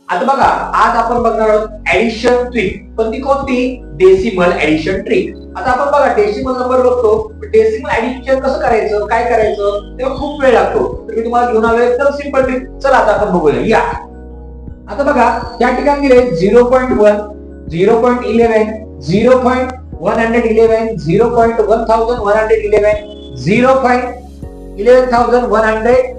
आता बघा, आज आपण बघणार आहोत ऍडिशन ट्रिक, पण ती कोणती? Decimal addition trick. आता आपण बघा डेसिमल नंबर बघतो, डेसिमल ऍडिशन कसं करायचं, काय करायचं, तेव्हा खूप वेळ लागतो. तर मी तुम्हाला घेऊन आलोय एकदम सिंपल ट्रिक. चला आता आपण बघूया. या आता बघा, या ठिकाणी दिले 0.1, 0.11, 0.111, 0.1111, 0.11111.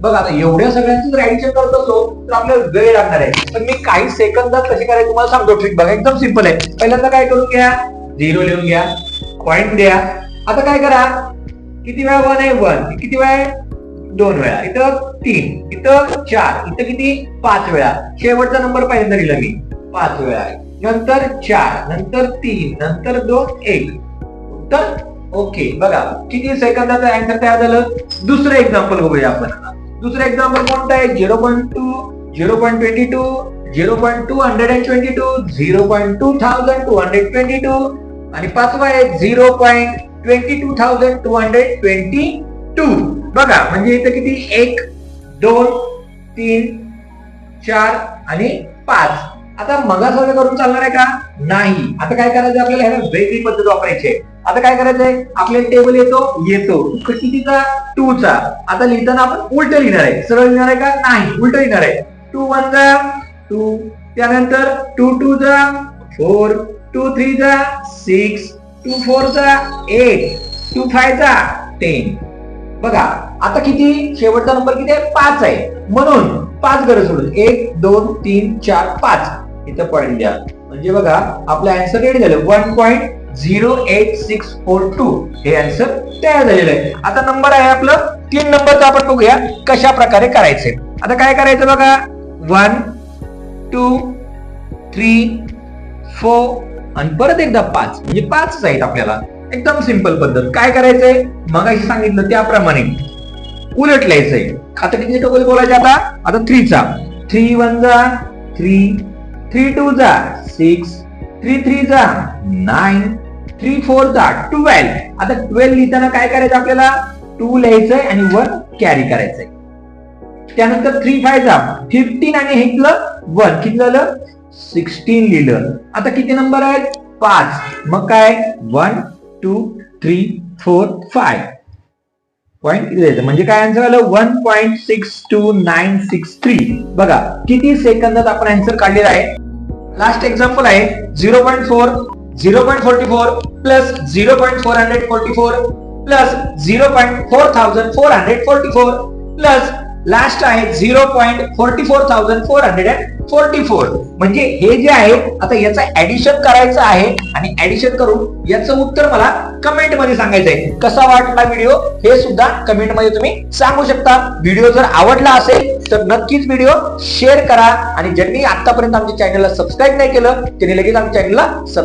बघा, आता एवढ्या सगळ्यांचं जर ऍडिशन करत असतो तर आपल्याला वेळ लागणार आहे. तर मी काही सेकंदात कशी करायची तुम्हाला सांगतो ट्रिक. बघा, एकदम सिंपल आहे. पहिल्यांदा काय करून घ्या, 0 लिहून घ्या, पॉइंट द्या. आता काय करा, किती वेळा 1 आहे 1, किती वेळा 2 वेळा, इथं 3, इथं 4, इथं किती 5 वेळा. शेवटचा नंबर पहिल्यांदा लिहिला मी 5 वेळा, नंतर 4, नंतर 3, नंतर 2, 1. तर ओके, बघा किती सेकंदाचं आन्सर तयार झालं. दुसरं एक्झाम्पल बघूया आपण. दुसरं एक्झाम्पल कोणतं आहे? 0.2, 0.22, 0.222, 0.2222 आणि पाचवा आहे 0.22222. बघा, म्हणजे इथं किती 1, 2, 3, 4 आणि 5. आता मगासारखं करून चालणार आहे का? नाही. आता काय करायचं आपल्याला, ह्याला वेगळी पद्धत वापरायची आहे. आता काय करायचंय, आपल्याला टेबल येतो कितीचा? 2 चा. आता लिहिताना आपण उलट लिहिणार आहे. सरळ लिहिणार आहे का? नाही, उलट लिहिणार आहे. 2 1 जा 2, त्यानंतर 2 2 जा 4, 2 3 जा 6, 2 4 जा 8, 2 5 जा 10. बघा, आता किती शेवटचा नंबर किती आहे? 5 आहे. म्हणून 5 गरज सोडून 1 2 3 4 5 इथं पॉइंट द्या. म्हणजे बघा, आपलं आन्सर रेडी झालं. 1.08642 हे आन्सर तयार झालेलं आहे. आता नंबर आहे आपलं 3 नंबरचं. आपण बघूया कशा प्रकारे करायचे. आता काय करायचं बघा, 1 2 3 4 आणि परत एकदा 5, म्हणजे 5च आहेत आपल्याला. एकदम सिंपल पद्धत. काय करायचंय, मगाशी सांगितलं त्याप्रमाणे उलट लिहायचंय. आता किती टोकल बोलायचे? आता 3 चा. 3 1 जा 3, 3 2 जा 6, 3 3 जा 9, 3 4 जा 12. आता 12 लिहिताना काय करायचं आपल्याला? 2 लिहायचंय आणि 1 कॅरी करायचंय. त्यानंतर 3 5 जा 15 आणि हे 1 किती झालं? 16 लिहिलं. आता किती नंबर आहेत? 5. मग काय 1 2 3 4 5 पॉइंट द्यायचं. म्हणजे काय आन्सर आलं? 1.62963. बघा किती सेकंदात आपण आन्सर काढलेला आहे. लास्ट एक्झाम्पल आहे 0.4, 0.44 प्लस 0.444 प्लस 0.4444 प्लस लास्ट आहे 0.44444. म्हणजे हे जे आहे, आता याचं ऍडिशन करायचं आहे आणि ऍडिशन करून याचं उत्तर मला कमेंट मध्ये सांगायचं आहे. कसा वाटला व्हिडिओ हे सुद्धा कमेंट मध्ये तुम्ही सांगू शकता. व्हिडिओ जर आवडला असेल तर नक्कीच व्हिडिओ शेअर करा आणि ज्यांनी आतापर्यंत आमच्या चॅनलला सबस्क्राईब नाही केलं त्यांनी लगेच आमच्या चॅनलला